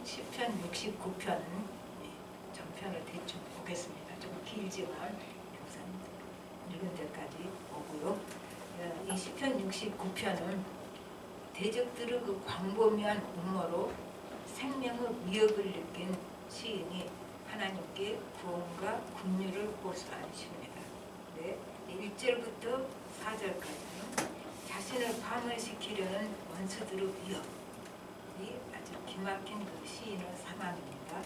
시편 69편 전편을 대충 보겠습니다. 좀 길지만 우선 읽은 데까지 보고요. 이 시편 69편은 대적들의 그 광범위한 음모로 생명의 위협을 느낀 시인이 하나님께 구원과 긍휼을 호소한 시입니다. 네, 1절부터 4절까지는 자신을 파멸시키려는 원수들의 위협이 아주 기막힌 그 시인의 상황입니다.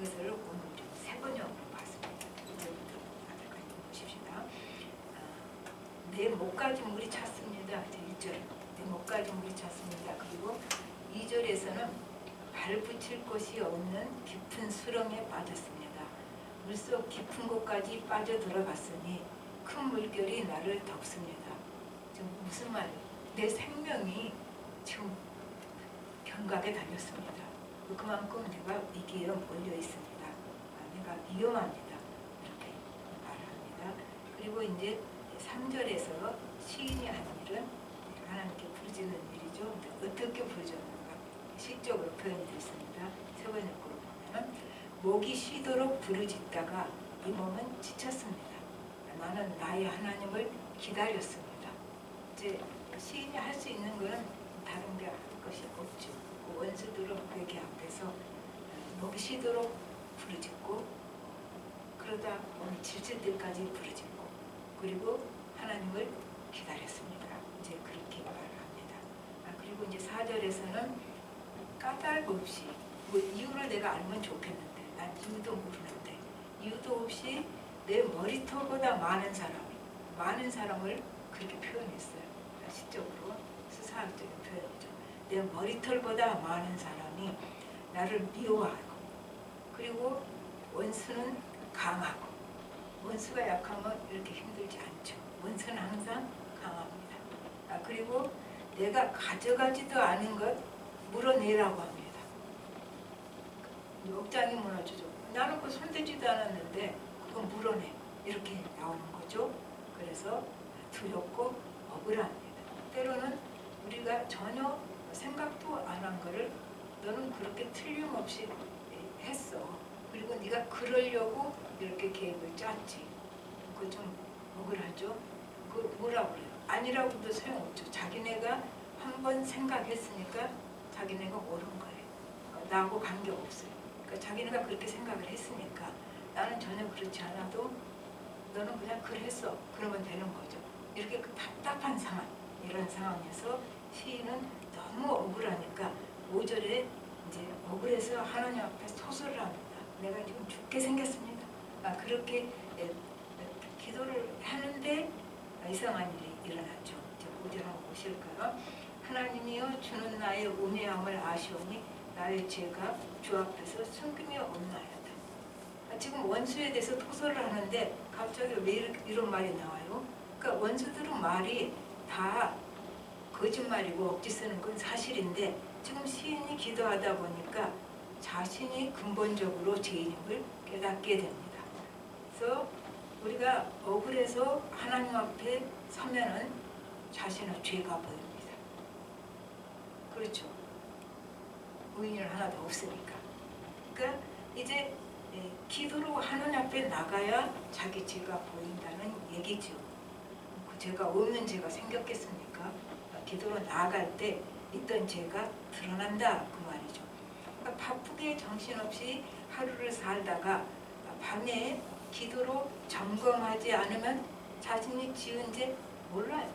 이것을 오늘 좀 세 번역으로 봤습니다. 1절부터 4절까지 보십시다. 내 목가짐물이 찼습니다. 1절 내 목가짐물이 찼습니다. 그리고 2절에서는 발붙일 곳이 없는 깊은 수렁에 빠졌습니다. 물속 깊은 곳까지 빠져들어갔으니 큰 물결이 나를 덮습니다. 지금 무슨 말이에요? 내 생명이 지금 경각에 달렸습니다. 그만큼 내가 위기에 몰려 있습니다. 내가 위험합니다. 이렇게 말을 합니다. 그리고 이제 3절에서 시인이 한 일은 하나님께 부르짖는 일이죠. 어떻게 부르짖는가? 시적으로 표현되어 있습니다. 세 번째 거로 보면 목이 쉬도록 부르짖다가 이 몸은 지쳤습니다. 나는 나의 하나님을 기다렸습니다. 이제 시인이 할 수 있는 것은 다른 게 할 것이 없죠. 그 원수들은 회개 앞에서 목이 쉬도록 부르짖고 그러다 몸이 지칠 때까지 부르짖고 그리고 하나님을 기다렸습니다. 이제 그렇게 말을 합니다. 그리고 이제 4절에서는 까닭 없이 뭐 이유를 내가 알면 좋겠는데 난 이유도 모르는데 이유도 없이 내 머리털보다 많은 사람을 그렇게 표현했어요. 시적으로 수사학적인 표현이죠. 내 머리털보다 많은 사람이 나를 미워하고 그리고 원수는 강하고 원수가 약하면 이렇게 힘들지 않죠. 원수는 항상 강합니다. 그리고 내가 가져가지도 않은 것 물어내라고 합니다. 억장이 무너지죠. 나는 그 손대지도 않았는데 그건 물어내. 이렇게 나오는 거죠. 그래서 두렵고 억울합니다. 때로는 우리가 전혀 생각도 안 한 거를 너는 그렇게 틀림없이 했어. 그리고 네가 그러려고 이렇게 계획을 짰지. 그거 좀 억울하죠. 그 뭐라고 그래요? 아니라고도 소용없죠. 자기네가 한번 생각했으니까 자기네가 옳은 거예요. 나하고 관계없어요. 그러니까 자기네가 그렇게 생각을 했으니까 나는 전혀 그렇지 않아도 너는 그냥 그랬어. 그러면 되는 거죠. 이렇게 그 답답한 상황, 이런 상황에서 시인은 너무 억울하니까 5절에 이제 억울해서 하나님 앞에 소설을 합니다. 내가 지금 죽게 생겼습니다. 그렇게 기도를 하는데 이상한 일이 일어났죠. 이제 5절 한번 보실까요? 하나님이여 주는 나의 우매함을 아시오니 나의 죄가 주 앞에서 숨김이 없나이다. 지금 원수에 대해서 토설을 하는데 갑자기 왜 이런 말이 나와요? 그러니까 원수들은 말이 다 거짓말이고 억지 쓰는 건 사실인데 지금 시인이 기도하다 보니까 자신이 근본적으로 죄인임을 깨닫게 됩니다. 그래서 우리가 억울해서 하나님 앞에 서면은 자신의 죄가 보입니다. 그렇죠. 의인은 하나도 없으니까. 그러니까 이제 기도로 하나님 앞에 나가야 자기 죄가 보인다는 얘기죠. 그 죄가 없는 죄가 생겼겠습니까? 기도로 나아갈 때 있던 죄가 드러난다 그 말이죠. 그러니까 바쁘게 정신없이 하루를 살다가 밤에 기도로 점검하지 않으면 자신이 지은 죄 몰라요.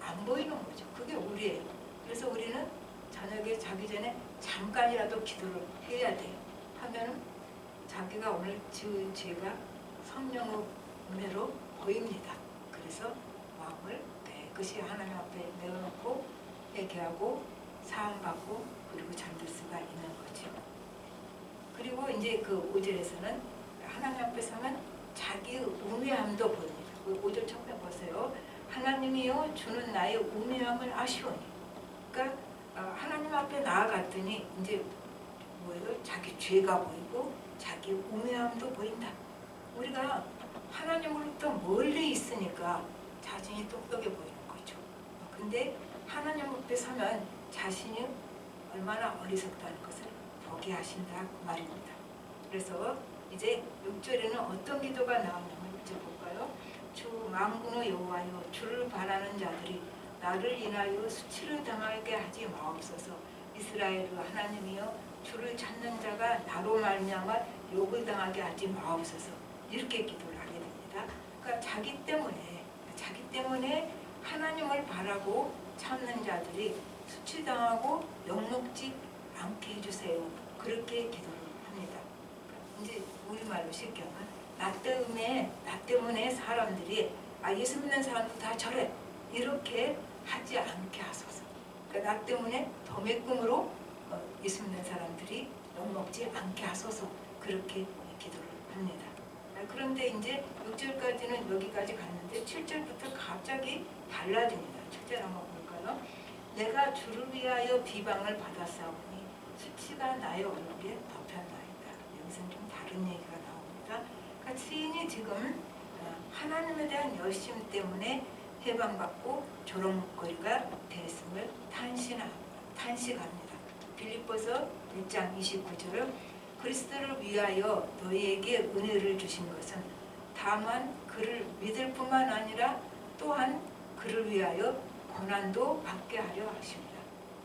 안 보이는 거죠. 그게 우리예요. 그래서 우리는 저녁에 자기 전에 잠깐이라도 기도를 해야 돼요. 하면은 자기가 오늘 지은 죄가 성령의 은혜로 보입니다. 그래서 마음을 깨끗이 하나님 앞에 내어놓고 회개하고 사함받고 그리고 잠들 수가 있는 거죠. 그리고 이제 그 5절에서는 하나님 앞에 서면 자기의 우매함도 보입니다. 그 5절 처음에 보세요. 하나님이여 주는 나의 우매함을 아시오니. 그러니까 하나님 앞에 나아갔더니 이제 뭐예요? 자기 죄가 보이고 자기 우매함도 보인다. 우리가 하나님으로부터 멀리 있으니까 자신이 똑똑해 보이는 거죠. 근데 하나님 앞에 서면 자신이 얼마나 어리석다는 것을 보게 하신다 그 말입니다. 그래서 이제 6절에는 어떤 기도가 나오냐면 이제 볼까요? 주 만군의 여호와여, 주를 바라는 자들이 나를 인하여 수치를 당하게 하지 마옵소서. 이스라엘의 하나님이여, 주를 찾는 자가 나로 말미암아 욕을 당하게 하지 마옵소서. 이렇게 기도를 하게 됩니다. 그러니까 자기 때문에 하나님을 바라고 찾는 자들이 수치당하고 욕먹지 않게 해주세요. 그렇게 기도를 합니다. 이제 우리말로 쉽게 하면 나 때문에 사람들이 예수 믿는 사람도 다 저래 이렇게 하지 않게 하소서. 그러니까 나 때문에 도매금으로 예수 믿는 사람들이 욕먹지 않게 하소서. 그렇게 기도를 합니다. 그런데 이제 6절까지는 여기까지 갔는데 7절부터 갑자기 달라집니다. 7절 한번 볼까요? 내가 주를 위하여 비방을 받았사오니 수치가 나의 얼굴에 덮였나이다. 여기서는 좀 다른 얘기가 나옵니다. 그러니까 시인이 지금 하나님에 대한 열심 때문에 해방받고 조롱거리가 됐음을 탄식합니다. 빌립보서 1장 29절 그리스도를 위하여 너희에게 은혜를 주신 것은 다만 그를 믿을 뿐만 아니라 또한 그를 위하여 고난도 받게 하려 하십니다.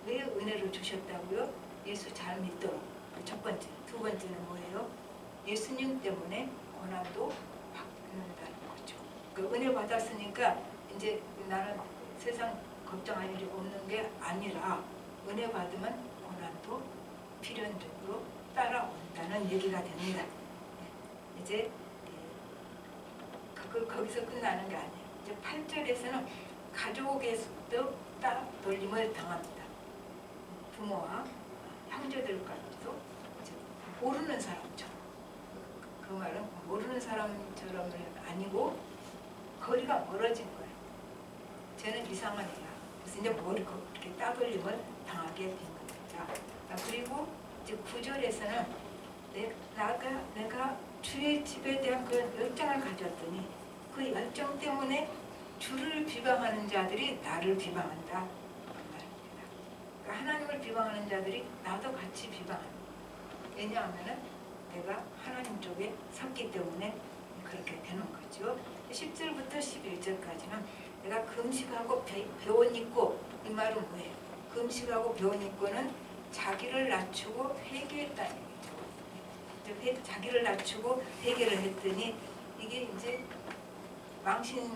왜 은혜를 주셨다고요? 예수 잘 믿도록. 첫 번째. 두 번째는 뭐예요? 예수님 때문에 고난도 받는다는 거죠. 그 은혜 받았으니까 이제 나는 세상 걱정할 일이 없는 게 아니라 은혜 받으면 고난도 필연적으로 따라온다는 얘기가 됩니다. 이제 거기서 끝나는 게 아니에요. 이제 8절에서는 가족에서도 따돌림을 당합니다. 부모와 형제들까지도 모르는 사람처럼. 그 말은 모르는 사람처럼은 아니고 거리가 멀어진 거예요. 쟤는 이상한 애야. 그래서 이제 모르고 이렇게 따돌림을 당하게 된 겁니다. 그리고 이제 9절에서는 내가 주의 집에 대한 그 열정을 가졌더니 그 열정 때문에 주를 비방하는 자들이 나를 비방한다. 그 말입니다. 그러니까 하나님을 비방하는 자들이 나도 같이 비방합니다. 왜냐하면 내가 하나님 쪽에 섰기 때문에 그렇게 되는 거죠. 10절부터 11절까지는 내가 금식하고 배원 있고, 이 말은 뭐예요? 금식하고 배원 있고는 자기를 낮추고 회개했다는 얘기죠. 자기를 낮추고 회개를 했더니 이게 이제 망신을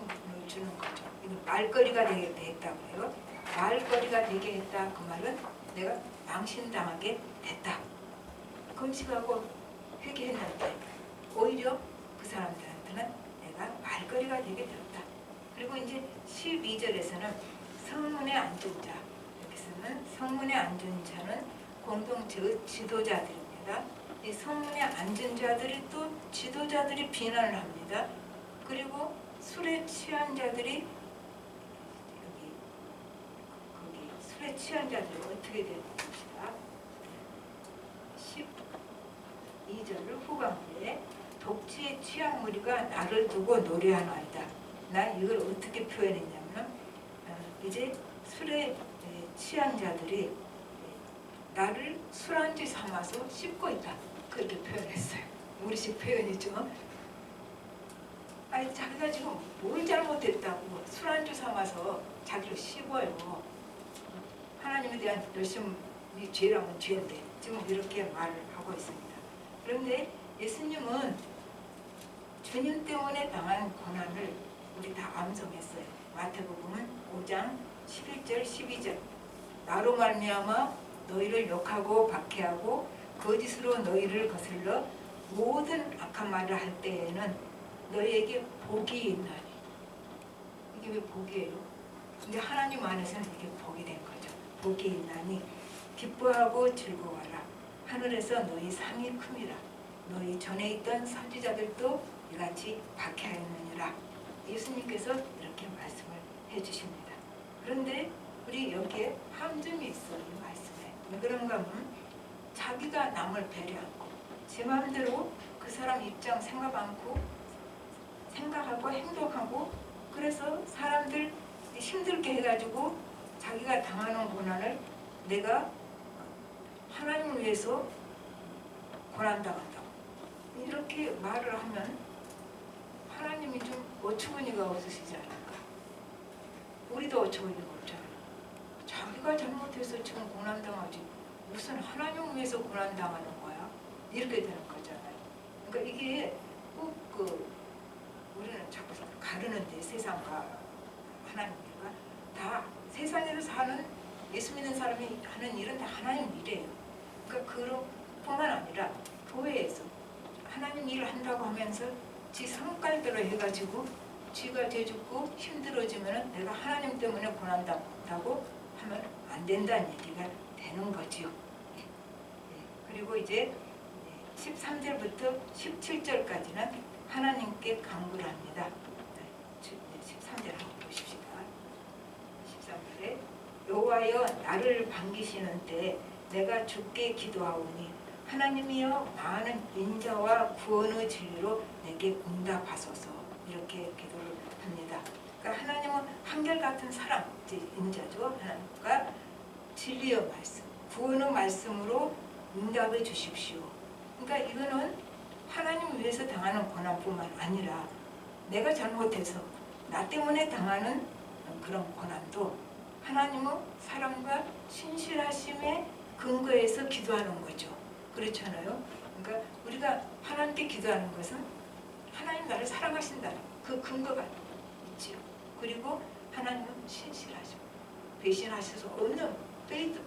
주는 거죠. 말거리가 되게 됐다고요. 말거리가 되게 했다. 그 말은 내가 망신당하게 됐다. 금식하고 회개했는데 오히려 그 사람들한테는 내가 말거리가 되게 되었다. 그리고 이제 12절에서는 성문에 앉은 자, 여기서는 성문에 앉은 자는 공동체 지도자들입니다. 이 성문에 앉은 자들이 또 지도자들이 비난을 합니다. 그리고 술에 취한 자들이 거기 술에 취한 자들이 어떻게 됩니까? 12절 후반부에 독지의 취한 무리가 나를 두고 노래하나이다. 난 이걸 어떻게 표현했냐면 이제 술에 취한 자들이 나를 술안주 삼아서 씹고 있다. 그렇게 표현했어요. 우리식 표현이죠. 아니 자기가 지금 뭘 잘못했다고 술안주 삼아서 자기를 씹어요. 하나님에 대한 열심히 죄라면 죄인데 지금 이렇게 말을 하고 있습니다. 그런데 예수님은 주님 때문에 당한 고난을 우리 다 암송했어요. 마태복음 5장 11절 12절 나로 말미암아 너희를 욕하고 박해하고 거짓으로 너희를 거슬러 모든 악한 말을 할 때에는 너희에게 복이 있나니. 이게 왜 복이에요? 근데 하나님 안에서는 이게 복이 된 거죠. 복이 있나니 기뻐하고 즐거워하라. 하늘에서 너희 상이 큼이라. 너희 전에 있던 선지자들도 이같이 박해하였느니라. 예수님께서 이렇게 말씀을 해주십니다. 그런데 우리 여기에 함정이 있어요. 이 말씀에. 왜 그런가 하면 자기가 남을 배려 않고 제 마음대로 그 사람 입장 생각하고 행동하고 그래서 사람들 힘들게 해가지고 자기가 당하는 고난을 내가 하나님을 위해서 고난당한다고 이렇게 말을 하면 하나님이 좀 어처구니가 없으시지 않을까? 우리도 어처구니가 없잖아요. 자기가 잘못해서 지금 고난당하지 무슨 하나님 위해서 고난당하는 거야? 이렇게 되는 거잖아요. 그러니까 이게 꼭 우리는 자꾸 가르는데 세상과 하나님과 다 세상에서 사는 예수 믿는 사람이 하는 일은 다 하나님 일이에요. 그러니까 그런 뿐만 아니라 교회에서 하나님 일을 한다고 하면서 지 성깔대로 해가지고 지가 죄짓고 힘들어지면 내가 하나님 때문에 고난당한다고 하면 안 된다는 얘기가 되는 거지요. 그리고 이제 13절부터 17절까지는 하나님께 간구를 합니다. 13절 한번 보십시다. 13절에 여호와여 나를 반기시는 때 내가 주께 기도하오니 하나님이여 많은 인자와 구원의 진리로 내게 응답하소서 이렇게 기도를 합니다. 그러니까 하나님은 한결같은 사랑, 인자죠. 하나님과 진리의 말씀, 구원의 말씀으로 응답해 주십시오. 그러니까 이거는 하나님 위해서 당하는 고난뿐만 아니라 내가 잘못해서 나 때문에 당하는 그런 고난도 하나님의 사랑과 신실하심의 근거에서 기도하는 거죠. 그렇잖아요. 그러니까 우리가 하나님께 기도하는 것은 하나님 나를 사랑하신다는 그 근거가 있지요. 그리고 하나님은 신실하시고 배신하셔서 없는 페이트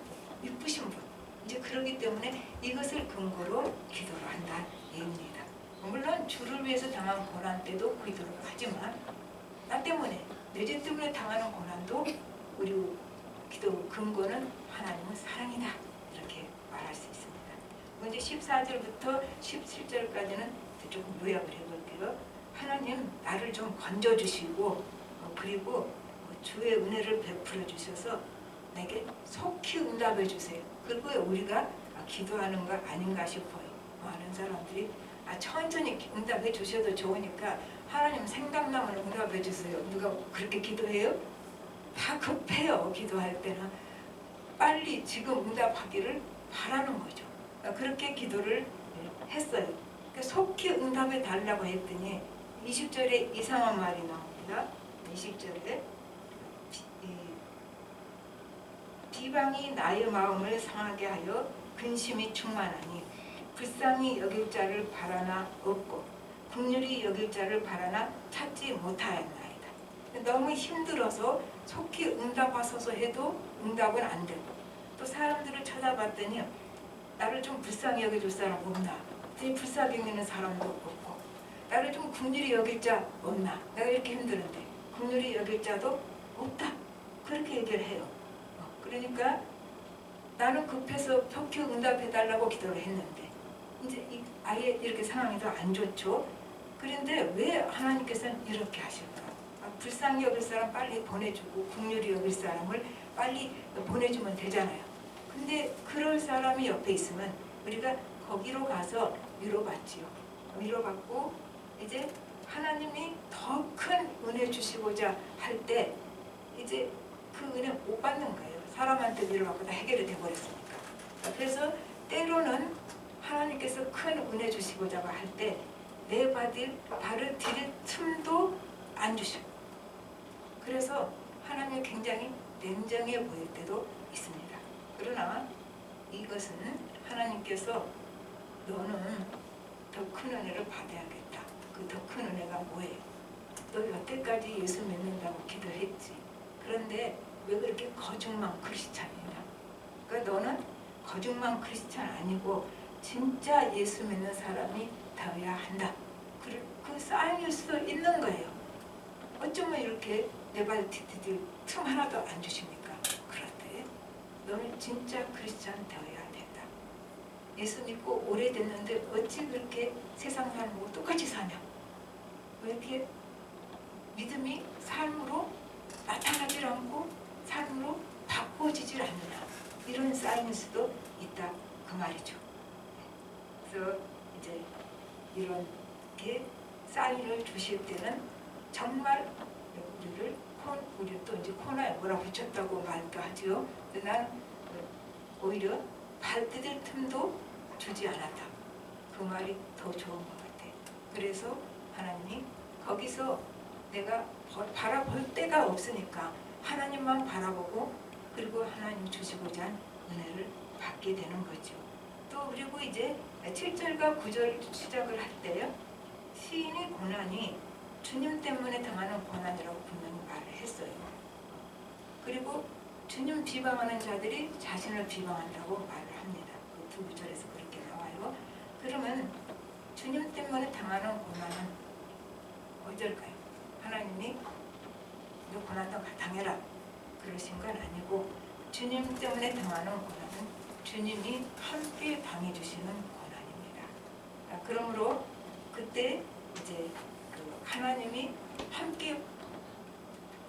이쁘신 분. 이제 그러기 때문에 이것을 근거로 기도를 한다는 얘기입니다. 물론 주를 위해서 당한 고난 때도 기도를 하지만 나 때문에 내 죄 때문에 당하는 고난도 우리 기도 근거는 하나님은 사랑이다. 이렇게 말할 수 있습니다. 이제 14절부터 17절까지는 조금 요약을 해볼게요. 하나님 나를 좀 건져주시고 그리고 주의 은혜를 베풀어 주셔서 내게 속히 응답해 주세요. 그리고 우리가 기도하는 거 아닌가 싶어요. 많은 사람들이 천천히 응답해 주셔도 좋으니까 하나님 생각나면 응답해 주세요. 누가 그렇게 기도해요? 다 급해요. 기도할 때는 빨리 지금 응답하기를 바라는 거죠. 그렇게 기도를 했어요. 속히 응답해 달라고 했더니 20절에 이상한 말이 나옵니다. 20절에 비방이 나의 마음을 상하게 하여 근심이 충만하니 불쌍히 여길 자를 바라나 없고 긍휼히 여길 자를 바라나 찾지 못하였나이다. 너무 힘들어서 속히 응답하소서 해도 응답은 안 되고 또 사람들을 찾아봤더니 나를 좀 불쌍히 여겨줄 사람 없나? 내 불쌍히 여기는 사람도 없고 나를 좀 긍휼히 여길 자 없나? 내가 이렇게 힘드는데 긍휼히 여길 자도 없다. 그렇게 얘기를 해요. 그러니까 나는 급해서 속히 응답해달라고 기도를 했는데 이제 아예 이렇게 상황이 더 안 좋죠. 그런데 왜 하나님께서는 이렇게 하실까? 불쌍히 여길 사람 빨리 보내주고 긍휼히 여길 사람을 빨리 보내주면 되잖아요. 근데 그럴 사람이 옆에 있으면 우리가 거기로 가서 위로받지요. 위로받고 이제 하나님이 더 큰 은혜 주시고자 할 때 이제 그 은혜 못 받는 거예요. 사람한테 위로받고 다 해결이 돼버렸으니까. 그래서 때로는 하나님께서 큰 은혜 주시고자 할 때 내 발을 디딜 틈도 안 주시고 그래서 하나님이 굉장히 냉정해 보일 때도 있습니다. 그러나 이것은 하나님께서 너는 더 큰 은혜를 받아야겠다. 그 더 큰 은혜가 뭐예요? 너 여태까지 예수 믿는다고 기도했지. 그런데 왜 그렇게 거짓말 크리스찬이냐? 그러니까 너는 거짓말 크리스찬 아니고 진짜 예수 믿는 사람이 되어야 한다. 그 사인일 수도 있는 거예요. 어쩌면 이렇게 내 발 디딜 틈 하나도 안 주십니까? 그런데 너는 진짜 크리스찬 되어야 된다. 예수 믿고 오래됐는데 어찌 그렇게 세상 삶하고 똑같이 사냐? 왜 이렇게 믿음이 삶으로 나타나질 않고 삶으로 바꿔지질 않느냐? 이런 사인일 수도 있다. 그 말이죠. 그래서 이제 이렇게 사인을 주실 때는 정말 우리 또 이제 코너에 뭐라 붙였다고 말도 하죠. 난 오히려 발 디딜 틈도 주지 않았다. 그 말이 더 좋은 것 같아. 그래서 하나님이 거기서 내가 바라볼 데가 없으니까 하나님만 바라보고 그리고 하나님 주시고자 한 은혜를 받게 되는 거죠. 또 그리고 이제 7절과 9절 시작을 할 때요. 시인의 고난이 주님 때문에 당하는 고난이라고 분명히 말을 했어요. 그리고 주님 비방하는 자들이 자신을 비방한다고 말을 합니다. 그 두 구절에서 그렇게 나와요. 그러면 주님 때문에 당하는 고난은 어떨까요? 하나님이 너 고난 당해라 그러신 건 아니고 주님 때문에 당하는 고난은 주님이 함께 당해주시는 고난입니다. 그러므로 그때 이제 그 하나님이 함께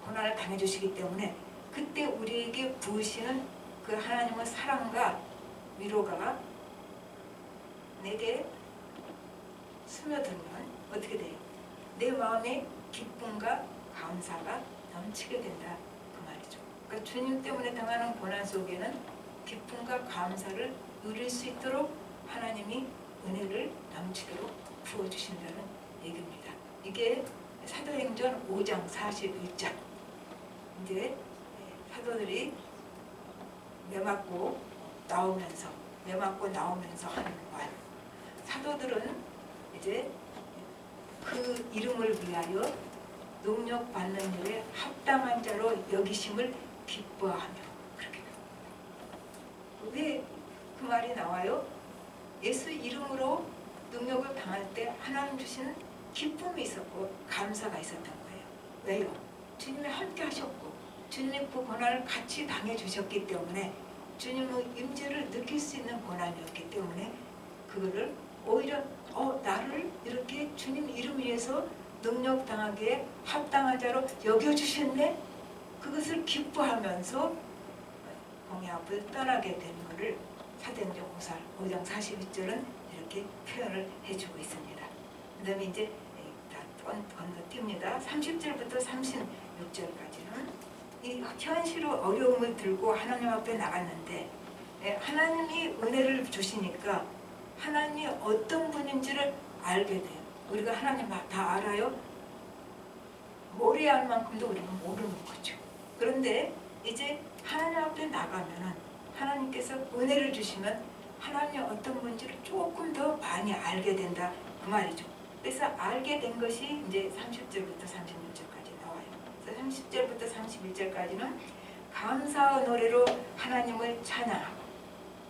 고난을 당해주시기 때문에 그때 우리에게 부으시는 그 하나님의 사랑과 위로가 내게 스며들면 어떻게 돼요? 내 마음에 기쁨과 감사가 넘치게 된다 그 말이죠. 그러니까 주님 때문에 당하는 고난 속에는 기쁨과 감사를 누릴 수 있도록 하나님이 은혜를 넘치도록 부어주신다는 얘기입니다. 이게 사도행전 5장 41장 이제 사도들이 매맞고 나오면서 하는 말. 사도들은 이제 그 이름을 위하여 능력받는 일에 합당한 자로 여기심을 기뻐하며 그렇게 왜 그 말이 나와요? 예수 이름으로 능력을 당할 때 하나님 주시는 기쁨이 있었고 감사가 있었던 거예요. 왜요? 주님이 함께 하셨고 주님이 그 고난을 같이 당해 주셨기 때문에 주님의 임재를 느낄 수 있는 고난이었기 때문에 그거를 오히려 나를 이렇게 주님 이름 위해서 능력 당하기에 합당한 자로 여겨주셨네? 그것을 기뻐하면서 공의 앞을 떠나게 되는 것을 사도행전 5장 42절은 이렇게 표현을 해주고 있습니다. 그 다음에 이제 건너뛰입니다. 30절부터 36절까지는 이 현실의 어려움을 들고 하나님 앞에 나갔는데 하나님이 은혜를 주시니까 하나님이 어떤 분인지를 알게 돼요. 우리가 하나님 다 알아요? 모래알 알 만큼도 우리는 모르는 거죠. 그런데 이제 하나님 앞에 나가면은 하나님께서 은혜를 주시면 하나님이 어떤 분인지를 조금 더 많이 알게 된다 그 말이죠. 그래서 알게 된 것이 이제 30절부터 36절까지 나와요. 그래서 30절부터 31절까지는 감사의 노래로 하나님을 찬양하고,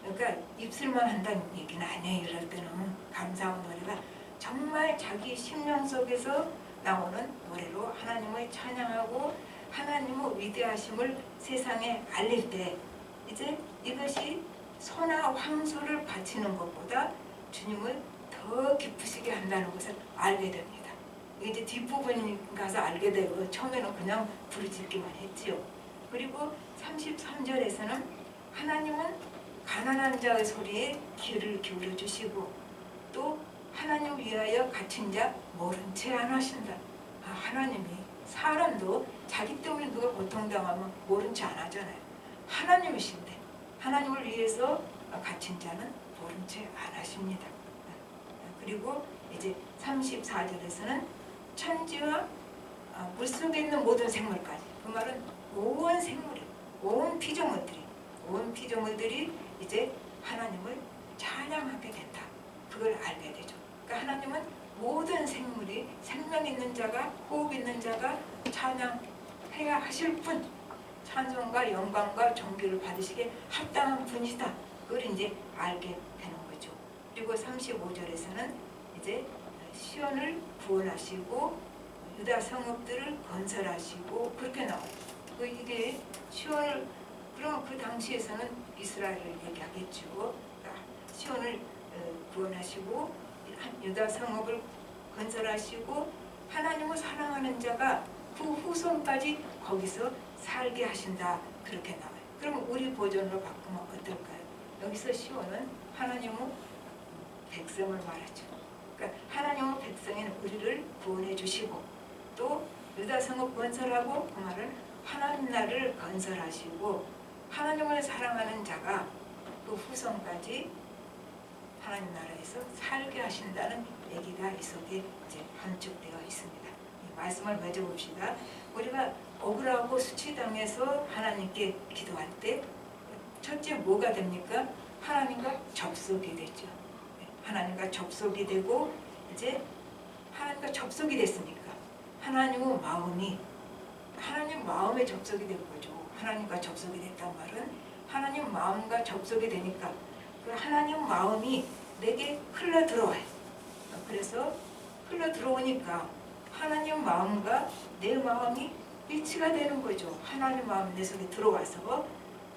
그러니까 입술만 한다는 얘기는 아니에요. 이럴 때는 감사의 노래가 정말 자기 심령 속에서 나오는 노래로 하나님을 찬양하고 하나님의 위대하심을 세상에 알릴 때 이제 이것이 소나 황소를 바치는 것보다 주님을 더 기쁘시게 한다는 것을 알게 됩니다. 이제 뒷부분 가서 알게 되고 처음에는 그냥 부르짖기만 했지요. 그리고 33절에서는 하나님은 가난한 자의 소리에 귀를 기울여 주시고 또 하나님 위하여 갇힌 자 모른 채 안 하신다. 하나님이 사람도 자기 때문에 누가 고통당하면 모른 채 안 하잖아요. 하나님이신데 하나님을 위해서 갇힌 자는 모른 채 안 하십니다. 그리고 이제 34절에서는 천지와 물속에 있는 모든 생물까지, 그 말은 온 생물이, 온 피조물들이 이제 하나님을 찬양하게 된다. 그걸 알게 되죠. 그러니까 하나님은 모든 생물이 생명 있는 자가, 호흡 있는 자가 찬양해야 하실 분, 찬송과 영광과 존귀를 받으시기에 합당한 분이다. 그걸 이제 알게 되는 거죠. 그리고 35절에서는 이제 시온을 구원하시고 유다 성읍들을 건설하시고 그렇게 나와요. 이게 시온을, 그럼 그 당시에서는 이스라엘을 얘기하겠죠. 그러니까 시온을 구원하시고 유다 성읍을 건설하시고 하나님을 사랑하는 자가 그 후손까지 거기서 살게 하신다. 그렇게 나와요. 그럼 우리 버전으로 바꾸면 어떨까요? 여기서 시온은 하나님의 백성을 말하죠. 그러니까 하나님의 백성인 우리를 구원해 주시고 또 유다 성읍 건설하고 그 말은 하나님 나라를 건설하시고 하나님을 사랑하는 자가 그 후손까지 하나님 나라에서 살게 하신다는 얘기가 이 속에 이제 함축되어 있습니다. 이 말씀을 맺어봅시다. 우리가 억울하고 수치당해서 하나님께 기도할 때 첫째 뭐가 됩니까? 하나님과 접속이 되죠. 하나님과 접속이 되고 이제 하나님과 접속이 됐으니까 하나님의 마음이 하나님 마음에 접속이 된 거죠. 하나님과 접속이 됐단 말은 하나님 마음과 접속이 되니까 그 하나님 마음이 내게 흘러 들어와요. 그래서 흘러 들어오니까 하나님 마음과 내 마음이 일치가 되는 거죠. 하나님 마음 내 속에 들어와서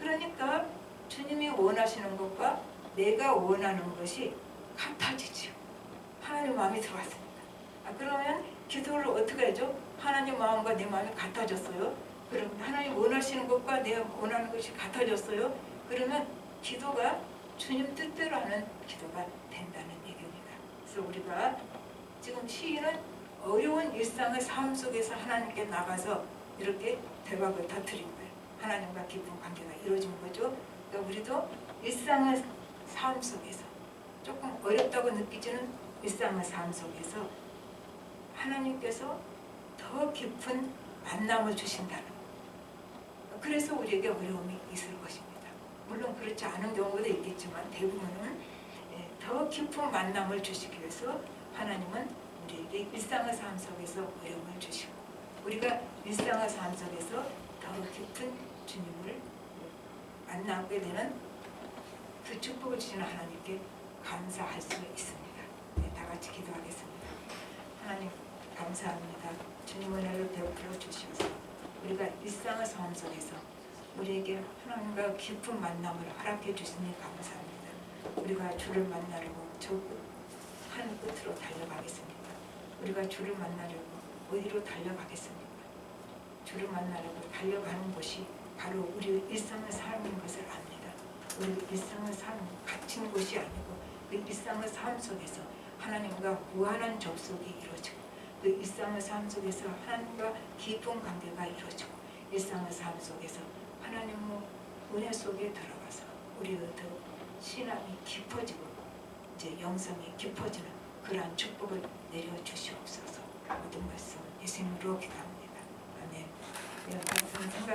그러니까 주님이 원하시는 것과 내가 원하는 것이 같아지죠. 하나님 마음이 들어왔습니다. 그러면 기도를 어떻게 하죠? 하나님 마음과 내 마음이 같아졌어요. 그럼 하나님 원하시는 것과 내 원하는 것이 같아졌어요. 그러면 기도가 주님 뜻대로 하는 기도가 된다는 얘기입니다. 그래서 우리가 지금 시인은 어려운 일상의 삶 속에서 하나님께 나가서 이렇게 대박을 터뜨린 거예요. 하나님과 깊은 관계가 이루어진 거죠. 그러니까 우리도 일상의 삶 속에서 조금 어렵다고 느끼지는 일상의 삶 속에서 하나님께서 더 깊은 만남을 주신다는 거. 그래서 우리에게 어려움이 있을 것입니다. 물론 그렇지 않은 경우도 있겠지만 대부분은 더 깊은 만남을 주시기 위해서 하나님은 우리에게 일상의 삶 속에서 어려움을 주시고 우리가 일상의 삶 속에서 더 깊은 주님을 만나게 되는 그 축복을 주시는 하나님께 감사할 수 있습니다. 다 같이 기도하겠습니다. 하나님 감사합니다. 주님 은혜를 베풀어 주셔서 우리가 일상의 삶 속에서 우리에게 하나님과 깊은 만남을 허락해 주시니 감사합니다. 우리가 주를 만나려고 저 하늘 끝으로 달려가겠습니다. 우리가 주를 만나려고 어디로 달려가겠습니까? 주를 만나려고 달려가는 곳이 바로 우리 일상의 삶인 것을 압니다. 우리 일상의 삶은 갇힌 곳이 아니고 그 일상의 삶 속에서 하나님과 무한한 접속이 이루어지고 그 일상의 삶 속에서 하나님과 깊은 관계가 이루어지고 일상의 삶 속에서 하나님의 은혜 속에 들어가서 우리의 더 신앙이 깊어지고 이제 영성이 깊어지는 그러한 축복을 내려주시옵소서. 모든 말씀 예수님으로 기도합니다. 아멘. 여러분 생각